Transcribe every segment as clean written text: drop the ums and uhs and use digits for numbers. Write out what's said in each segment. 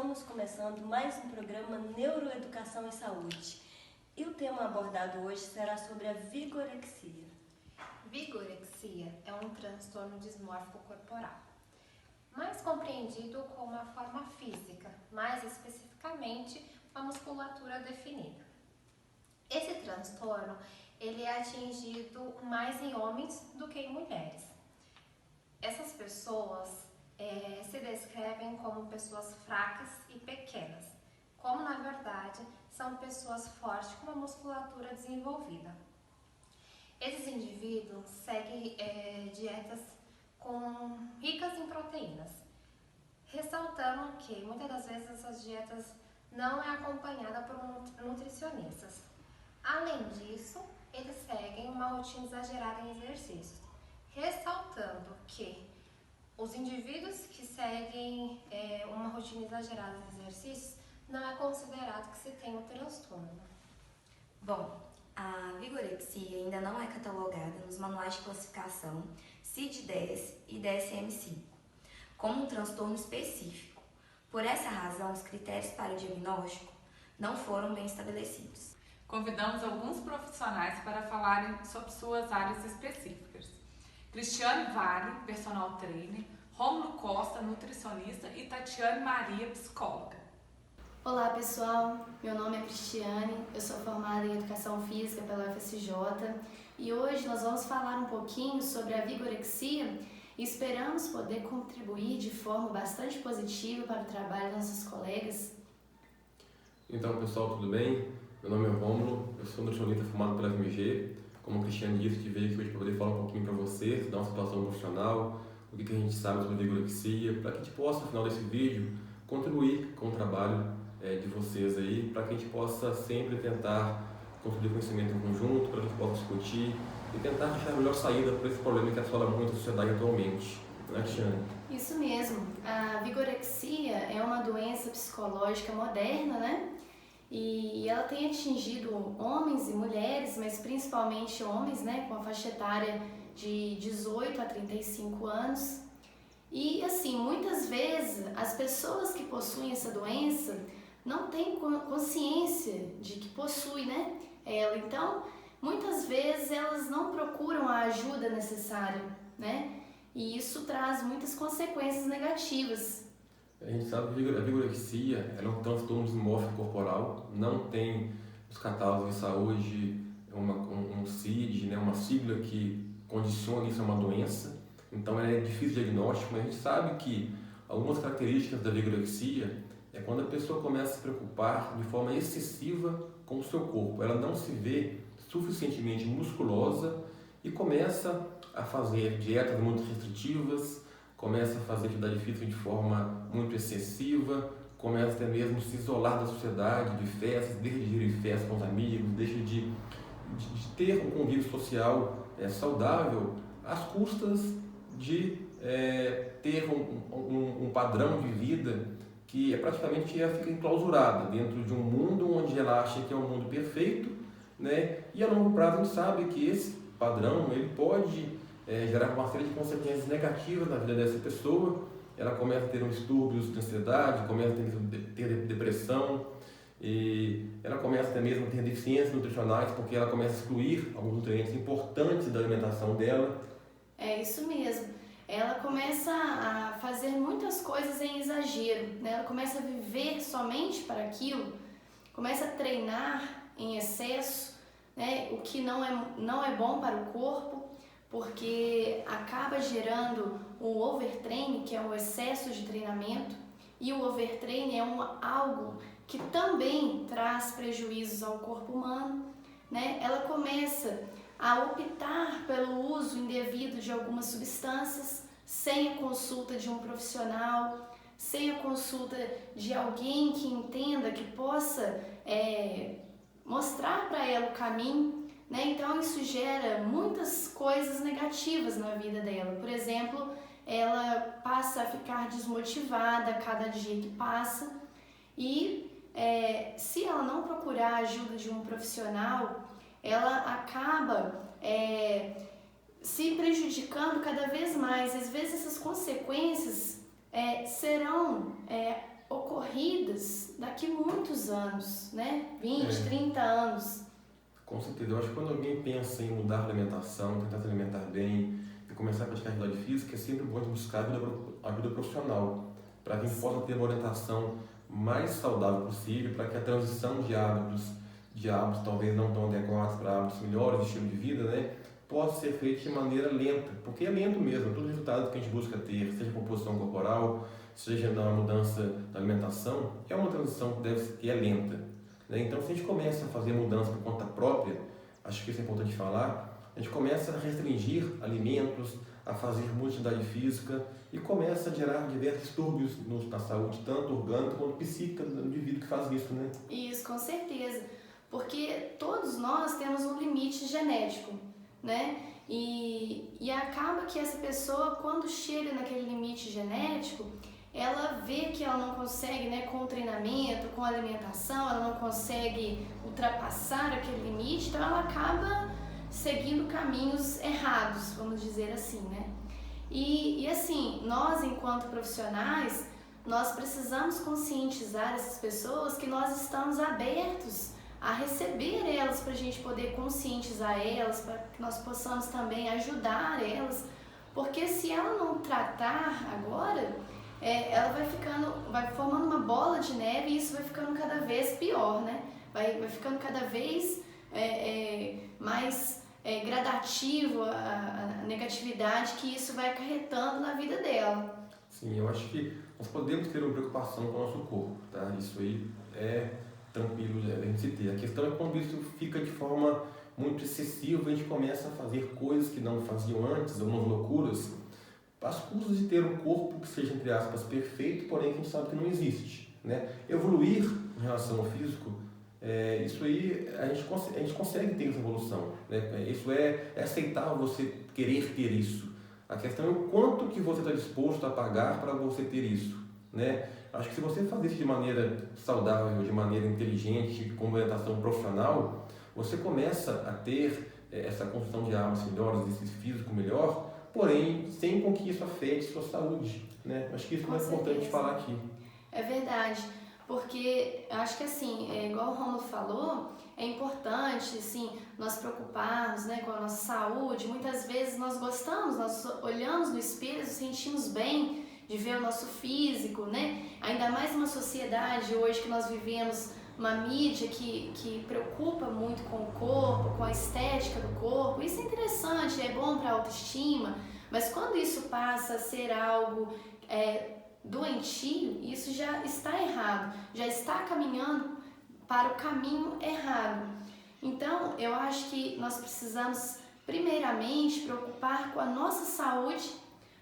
Estamos começando mais um programa Neuroeducação e Saúde. E o tema abordado hoje será sobre a vigorexia. Vigorexia é um transtorno dismórfico corporal, mais compreendido como uma forma física, mais especificamente a musculatura definida. Esse transtorno ele é atingido mais em homens do que em mulheres. Essas pessoas se descrevem como pessoas fracas e pequenas, como na verdade são pessoas fortes com uma musculatura desenvolvida. Esses indivíduos seguem dietas ricas em proteínas, ressaltando que muitas das vezes essas dietas não é acompanhada por nutricionistas. Além disso, eles seguem uma rotina exagerada em exercícios, ressaltando que os indivíduos que seguem uma rotina exagerada em exercícios não é considerado que se tem o transtorno. Bom, a vigorexia ainda não é catalogada nos manuais de classificação CID-10 e DSM-5 como um transtorno específico. Por essa razão, os critérios para o diagnóstico não foram bem estabelecidos. Convidamos alguns profissionais para falarem sobre suas áreas específicas. Cristiane Vale, personal trainer, Rômulo Costa, nutricionista e Tatiane Maria, psicóloga. Olá pessoal, meu nome é Cristiane, eu sou formada em Educação Física pela UFSJ e hoje nós vamos falar um pouquinho sobre a vigorexia e esperamos poder contribuir de forma bastante positiva para o trabalho dos nossos colegas. Então pessoal, tudo bem? Meu nome é Rômulo, eu sou nutricionista formado pela FMG. Como a Cristiane disse, eu veio aqui hoje para poder falar um pouquinho para vocês, dar uma situação profissional, o que a gente sabe sobre a vigorexia, para que a gente possa, no final desse vídeo, contribuir com o trabalho de vocês aí, para que a gente possa sempre tentar construir conhecimento em conjunto, para que a gente possa discutir e tentar achar a melhor saída para esse problema que assola muito a sociedade atualmente. Não é, Cristiane? Isso mesmo, a vigorexia é uma doença psicológica moderna, né? E ela tem atingido homens e mulheres, mas principalmente homens, né, com a faixa etária de 18 a 35 anos. E assim, muitas vezes as pessoas que possuem essa doença não têm consciência de que possui, né, ela. Então, muitas vezes elas não procuram a ajuda necessária, né? E isso traz muitas consequências negativas. A gente sabe que a vigorexia é um transtorno dismórfico corporal, não tem os catálogos de saúde um CID, né, uma sigla que condiciona isso a uma doença, então é difícil de diagnóstico, mas a gente sabe que algumas características da vigorexia é quando a pessoa começa a se preocupar de forma excessiva com o seu corpo, ela não se vê suficientemente musculosa e começa a fazer dietas muito restritivas, começa a fazer atividade física de forma muito excessiva, começa até mesmo a se isolar da sociedade, de festas, deixa de ir em festas com os amigos, deixa de ter um convívio social saudável às custas de ter um padrão de vida que praticamente ela fica enclausurada dentro de um mundo onde ela acha que é um mundo perfeito, né? E a longo prazo a gente sabe que esse padrão ele pode gerar uma série de consequências negativas na vida dessa pessoa. Ela começa a ter distúrbios de ansiedade, começa a ter depressão, e ela começa até mesmo a ter deficiências nutricionais, porque ela começa a excluir alguns nutrientes importantes da alimentação dela. É isso mesmo. Ela começa a fazer muitas coisas em exagero, né? Ela começa a viver somente para aquilo, começa a treinar em excesso, né? O que não é bom para o corpo, porque acaba gerando o overtraining, que é o excesso de treinamento, e o overtraining é algo que também traz prejuízos ao corpo humano, né? Ela começa a optar pelo uso indevido de algumas substâncias, sem a consulta de um profissional, sem a consulta de alguém que entenda, que possa mostrar para ela o caminho, né? Então isso gera muitas coisas negativas na vida dela. Por exemplo, ela passa a ficar desmotivada a cada dia que passa e se ela não procurar a ajuda de um profissional, ela acaba se prejudicando cada vez mais. Às vezes essas consequências serão ocorridas daqui a muitos anos, né? 20, 30 anos. Com certeza. Eu acho que quando alguém pensa em mudar a alimentação, tentar se alimentar bem e começar a praticar atividade física, é sempre bom buscar ajuda profissional, para que a gente possa ter uma orientação mais saudável possível, para que a transição de hábitos talvez não tão adequados para hábitos melhores, de estilo de vida, né, possa ser feita de maneira lenta, porque é lento mesmo. Todo resultado que a gente busca ter, seja composição corporal, seja na mudança da alimentação, é uma transição que é lenta, né? Então, se a gente começa a fazer mudança por conta própria, acho que isso é importante falar, a gente começa a restringir alimentos, a fazer muita atividade física e começa a gerar diversos distúrbios na saúde, tanto orgânica quanto psíquica do indivíduo que faz isso, né? Isso, com certeza. Porque todos nós temos um limite genético, né? E acaba que essa pessoa, quando chega naquele limite genético, ela vê que ela não consegue, né, com o treinamento, com a alimentação, ela não consegue ultrapassar aquele limite, então ela acaba seguindo caminhos errados, vamos dizer assim, né? E assim, nós enquanto profissionais, nós precisamos conscientizar essas pessoas que nós estamos abertos a receber elas para a gente poder conscientizar elas, para que nós possamos também ajudar elas, porque se ela não tratar agora, ela vai formando uma bola de neve e isso vai ficando cada vez pior, né? Vai ficando cada vez mais gradativo a negatividade que isso vai acarretando na vida dela. Sim, eu acho que nós podemos ter uma preocupação com o nosso corpo, tá? Isso aí é tranquilo a gente se ter. A questão é quando isso fica de forma muito excessiva, a gente começa a fazer coisas que não faziam antes, algumas loucuras, às custas de ter um corpo que seja, entre aspas, perfeito, porém que a gente sabe que não existe, né? Evoluir em relação ao físico, isso aí a gente consegue ter essa evolução, né? Isso é aceitável você querer ter isso. A questão é o quanto que você está disposto a pagar para você ter isso, né? Acho que se você fazer isso de maneira saudável, de maneira inteligente, com orientação profissional, você começa a ter essa construção de hábitos melhores, esse físico melhor, porém sem com que isso afete sua saúde, né? Acho que isso é mais importante falar aqui. É verdade, porque acho que assim, igual o Romulo falou, é importante assim, nós preocuparmos, né, com a nossa saúde. Muitas vezes nós gostamos, nós olhamos no espelho, nos sentimos bem de ver o nosso físico, né? Ainda mais numa sociedade hoje que nós vivemos uma mídia que preocupa muito com o corpo, com a estética do corpo. Isso é interessante, é bom para a autoestima, mas quando isso passa a ser algo doentio, isso já está errado, já está caminhando para o caminho errado. Então, eu acho que nós precisamos primeiramente preocupar com a nossa saúde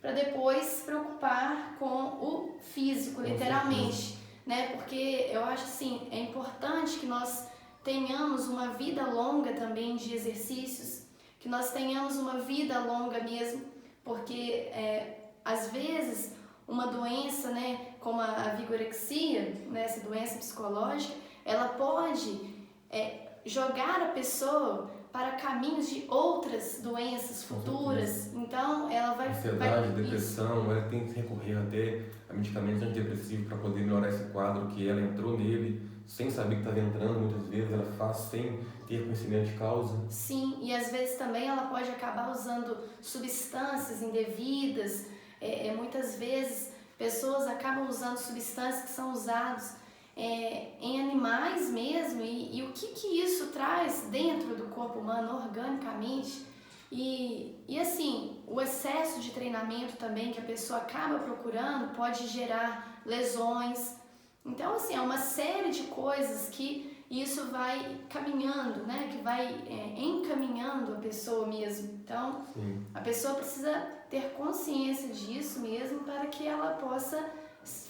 para depois se preocupar com o físico, literalmente, né? Porque eu acho assim, é importante que nós tenhamos uma vida longa também de exercícios, que nós tenhamos uma vida longa mesmo, porque às vezes uma doença, né, como a vigorexia, né, essa doença psicológica, ela pode jogar a pessoa para caminhos de outras doenças futuras. Então, ela vai... Ansiedade, depressão, ela tem que recorrer até a medicamentos antidepressivos para poder melhorar esse quadro que ela entrou nele, sem saber que estava entrando, muitas vezes ela faz sem ter conhecimento de causa. Sim, e às vezes também ela pode acabar usando substâncias indevidas. Muitas vezes pessoas acabam usando substâncias que são usadas em animais mesmo, e o que isso traz dentro do corpo humano organicamente. E assim, o excesso de treinamento também que a pessoa acaba procurando pode gerar lesões. Então assim, é uma série de coisas que isso vai caminhando, né? Que vai encaminhando a pessoa mesmo. Então, sim, a pessoa precisa ter consciência disso mesmo para que ela possa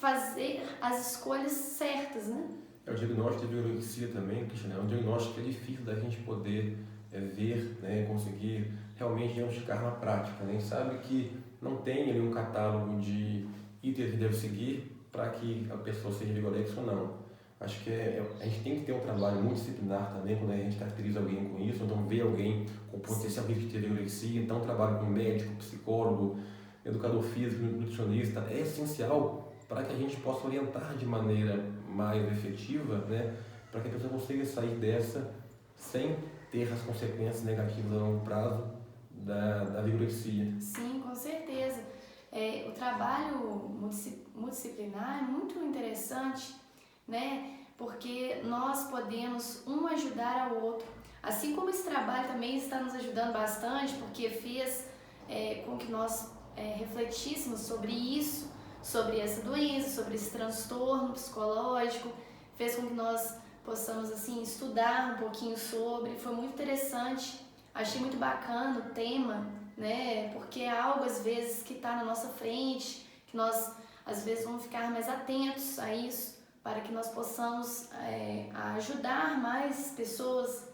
fazer as escolhas certas, né? O diagnóstico de vigorexia também, Cristiane, é um diagnóstico que é difícil da gente poder ver, né, conseguir realmente diagnosticar na prática, né? A gente sabe que não tem ali um catálogo de itens que deve seguir para que a pessoa seja vigorexa ou não. Acho que a gente tem que ter um trabalho multidisciplinar também quando a gente caracteriza alguém com isso, então ver alguém com potencial risco de ter vigorexia, então trabalho com médico, psicólogo, educador físico, nutricionista, é essencial para que a gente possa orientar de maneira mais efetiva, né, para que a pessoa consiga sair dessa sem ter as consequências negativas a longo prazo da vigorexia. Sim, com certeza. O trabalho multidisciplinar é muito interessante, né? Porque nós podemos um ajudar ao outro. Assim como esse trabalho também está nos ajudando bastante, porque fez com que nós refletíssemos sobre isso, sobre essa doença, sobre esse transtorno psicológico, fez com que nós possamos assim estudar um pouquinho sobre. Foi muito interessante, achei muito bacana o tema, né? Porque é algo às vezes que está na nossa frente, que nós às vezes vamos ficar mais atentos a isso, para que nós possamos ajudar mais pessoas,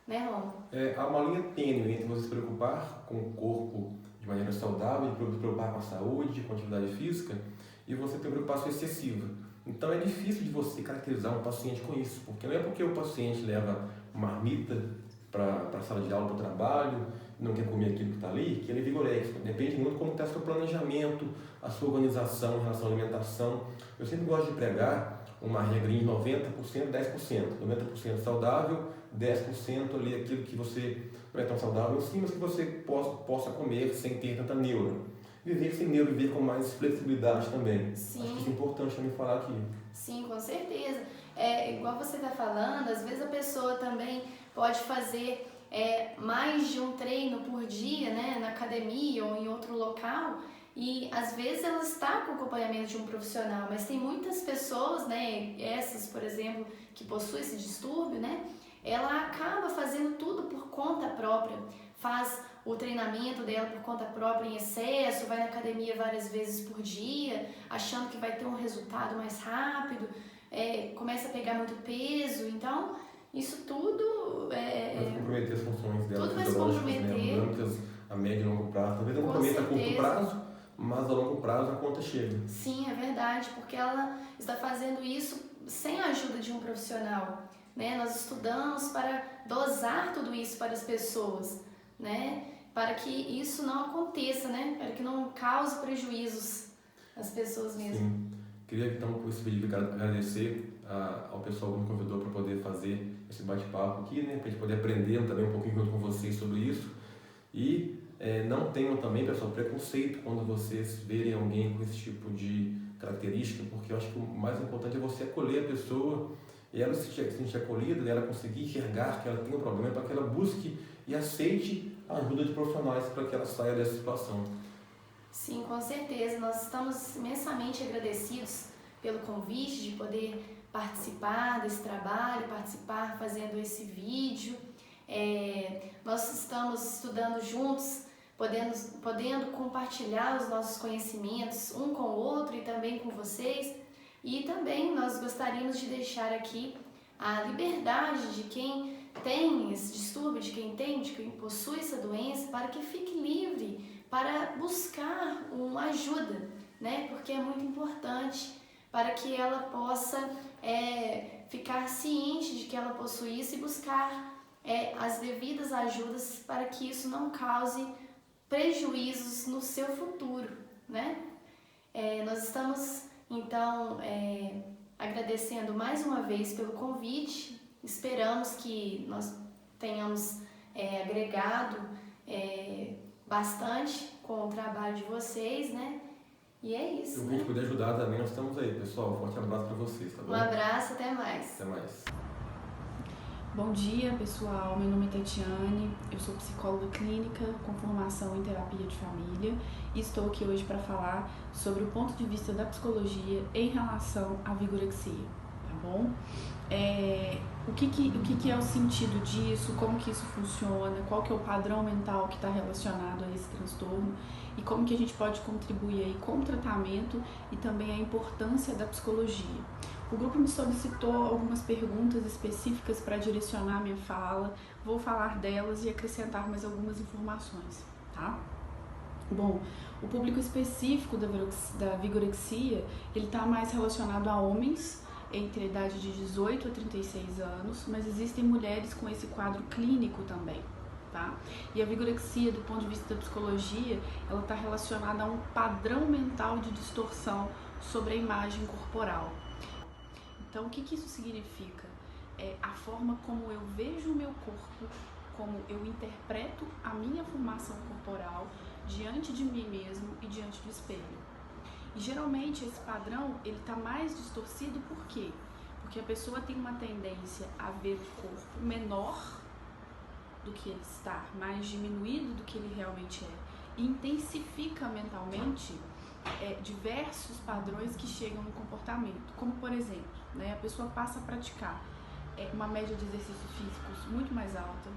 né, Romulo? Há uma linha tênue entre você se preocupar com o corpo de maneira saudável, se preocupar com a saúde, com a atividade física, e você ter preocupação excessiva. Então é difícil de você caracterizar um paciente com isso, porque não é porque o paciente leva uma marmita para a sala de aula, para o trabalho, não quer comer aquilo que está ali, que ele é vigoréxico. Depende muito como está o seu planejamento, a sua organização em relação à alimentação. Eu sempre gosto de pregar uma regrinha de 90%, 10%. 90% saudável, 10% ali aquilo que você não é tão saudável, sim, mas que você possa comer sem ter tanta neura. Viver sem neuro, viver com mais flexibilidade também. Sim. Acho que isso é importante também falar aqui. Sim, com certeza. Igual você está falando, às vezes a pessoa também pode fazer mais de um treino por dia, né, na academia ou em outro local, e às vezes ela está com acompanhamento de um profissional, mas tem muitas pessoas, né, essas, por exemplo, que possuem esse distúrbio, né, ela acaba fazendo tudo por conta própria, faz o treinamento dela por conta própria em excesso, vai na academia várias vezes por dia, achando que vai ter um resultado mais rápido, começa a pegar muito peso, então isso tudo vai comprometer as funções dela, tudo vai se fisiológicas, comprometer. dinâmicas a médio e longo prazo. Talvez não Com comprometa a curto certeza. prazo, mas a longo prazo a conta chega. Sim, é verdade, porque ela está fazendo isso sem a ajuda de um profissional, né? Nós estudamos para dosar tudo isso para as pessoas, né? Para que isso não aconteça, né? Para que não cause prejuízos às pessoas mesmo. Sim. Queria então, por esse vídeo, agradecer ao pessoal que me convidou para poder fazer esse bate-papo aqui, né? Para a gente poder aprender também um pouquinho junto com vocês sobre isso. E não tenham também, pessoal, preconceito quando vocês verem alguém com esse tipo de característica, porque eu acho que o mais importante é você acolher a pessoa e ela se sentir acolhida, ela conseguir enxergar que ela tem um problema, para que ela busque e aceite a ajuda de profissionais para que ela saia dessa situação. Sim, com certeza. Nós estamos imensamente agradecidos pelo convite de poder participar desse trabalho, participar fazendo esse vídeo. Nós estamos estudando juntos, podendo compartilhar os nossos conhecimentos um com o outro e também com vocês. E também nós gostaríamos de deixar aqui a liberdade de quem tem esse distúrbio, de quem possui essa doença, para que fique livre para buscar uma ajuda, né? Porque é muito importante para que ela possa ficar ciente de que ela possui isso e buscar as devidas ajudas para que isso não cause prejuízos no seu futuro, né? Nós estamos, então, agradecendo mais uma vez pelo convite, esperamos que nós tenhamos agregado bastante com o trabalho de vocês, né? E é isso. Se a gente puder ajudar também, nós estamos aí, pessoal. Um forte abraço para vocês, tá bom? Um abraço, até mais. Até mais. Bom dia, pessoal. Meu nome é Tatiane, eu sou psicóloga clínica com formação em terapia de família e estou aqui hoje para falar sobre o ponto de vista da psicologia em relação à vigorexia, tá bom? O que é o sentido disso, como que isso funciona, qual que é o padrão mental que está relacionado a esse transtorno e como que a gente pode contribuir aí com o tratamento e também a importância da psicologia. O grupo me solicitou algumas perguntas específicas para direcionar a minha fala, vou falar delas e acrescentar mais algumas informações, tá? Bom, o público específico da vigorexia, ele está mais relacionado a homens entre a idade de 18 a 36 anos, mas existem mulheres com esse quadro clínico também, tá? E a vigorexia, do ponto de vista da psicologia, ela está relacionada a um padrão mental de distorção sobre a imagem corporal. Então, o que isso significa? É a forma como eu vejo o meu corpo, como eu interpreto a minha formação corporal diante de mim mesmo e diante do espelho. E geralmente esse padrão ele está mais distorcido por quê? Porque a pessoa tem uma tendência a ver o corpo menor do que ele está, mais diminuído do que ele realmente é. E intensifica mentalmente diversos padrões que chegam no comportamento. Como, por exemplo, a pessoa passa a praticar uma média de exercícios físicos muito mais alta,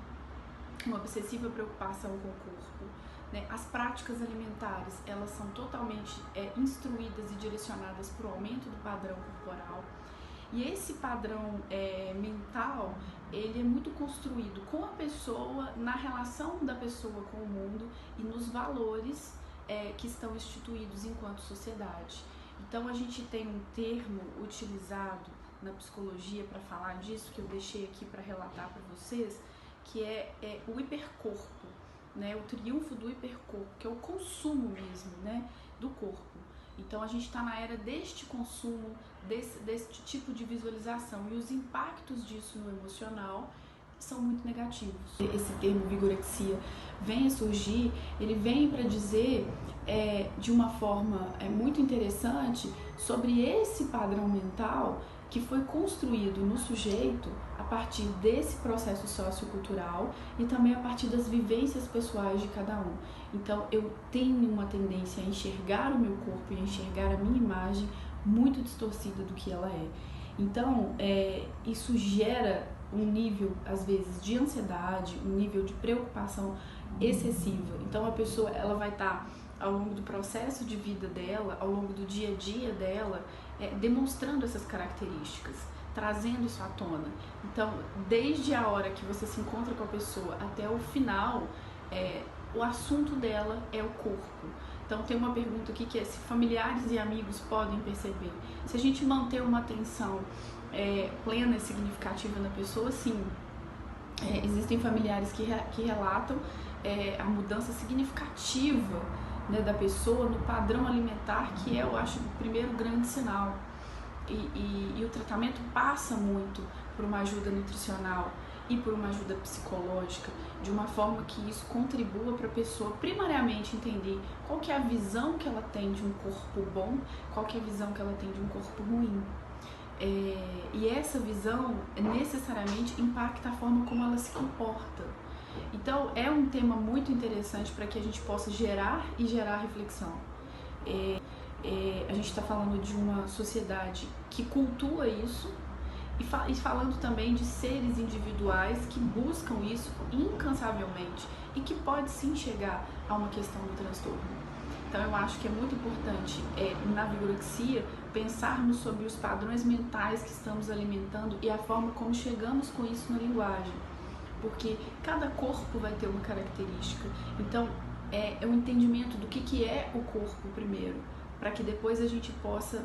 uma obsessiva preocupação com o corpo. As práticas alimentares, elas são totalmente instruídas e direcionadas para o aumento do padrão corporal. E esse padrão mental, ele é muito construído com a pessoa, na relação da pessoa com o mundo e nos valores que estão instituídos enquanto sociedade. Então, a gente tem um termo utilizado na psicologia para falar disso, que eu deixei aqui para relatar para vocês, que é o hipercorpo, o triunfo do hipercorpo, que é o consumo mesmo, do corpo. Então a gente está na era deste consumo, deste tipo de visualização, e os impactos disso no emocional são muito negativos. Esse termo vigorexia vem a surgir, ele vem para dizer de uma forma muito interessante sobre esse padrão mental que foi construído no sujeito a partir desse processo sociocultural e também a partir das vivências pessoais de cada um. Então, eu tenho uma tendência a enxergar o meu corpo e a enxergar a minha imagem muito distorcida do que ela é. Então, isso gera um nível, às vezes, de ansiedade, um nível de preocupação excessiva. Então, a pessoa ela vai estar, ao longo do processo de vida dela, ao longo do dia a dia dela, demonstrando essas características, trazendo isso à tona. Então, desde a hora que você se encontra com a pessoa até o final, o assunto dela é o corpo. Então, tem uma pergunta aqui que é se familiares e amigos podem perceber. Se a gente manter uma atenção plena e significativa na pessoa, sim. Existem familiares que relatam a mudança significativa da pessoa no padrão alimentar, que eu acho o primeiro grande sinal. E o tratamento passa muito por uma ajuda nutricional e por uma ajuda psicológica, de uma forma que isso contribua para a pessoa primariamente entender qual que é a visão que ela tem de um corpo bom, qual que é a visão que ela tem de um corpo ruim. E essa visão necessariamente impacta a forma como ela se comporta. Então, é um tema muito interessante para que a gente possa gerar reflexão. A gente está falando de uma sociedade que cultua isso e falando também de seres individuais que buscam isso incansavelmente e que pode sim chegar a uma questão do transtorno. Então, eu acho que é muito importante, na vigorexia, pensarmos sobre os padrões mentais que estamos alimentando e a forma como chegamos com isso na linguagem. Porque cada corpo vai ter uma característica. Então, é o entendimento do que é o corpo primeiro, para que depois a gente possa,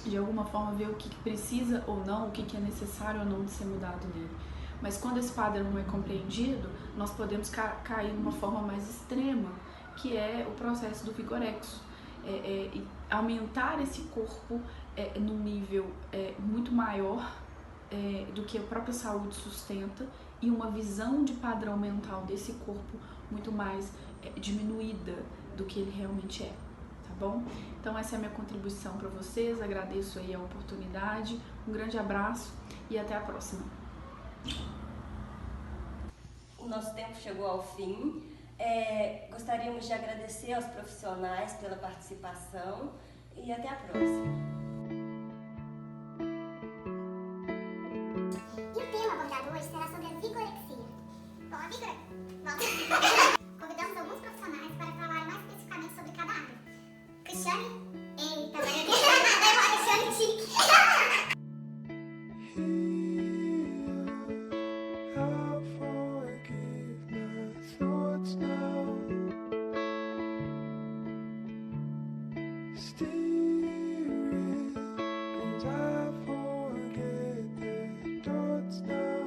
de alguma forma, ver o que precisa ou não, o que é necessário ou não de ser mudado nele. Mas quando esse padrão não é compreendido, nós podemos cair numa forma mais extrema, que é o processo do vigorexo. Aumentar esse corpo num nível muito maior do que a própria saúde sustenta, e uma visão de padrão mental desse corpo muito mais diminuída do que ele realmente é, tá bom? Então essa é a minha contribuição para vocês, agradeço aí a oportunidade, um grande abraço e até a próxima. O nosso tempo chegou ao fim. Gostaríamos de agradecer aos profissionais pela participação e até a próxima. E o tema abordado hoje será sobre a vigorexia. Bom, a vigorexia...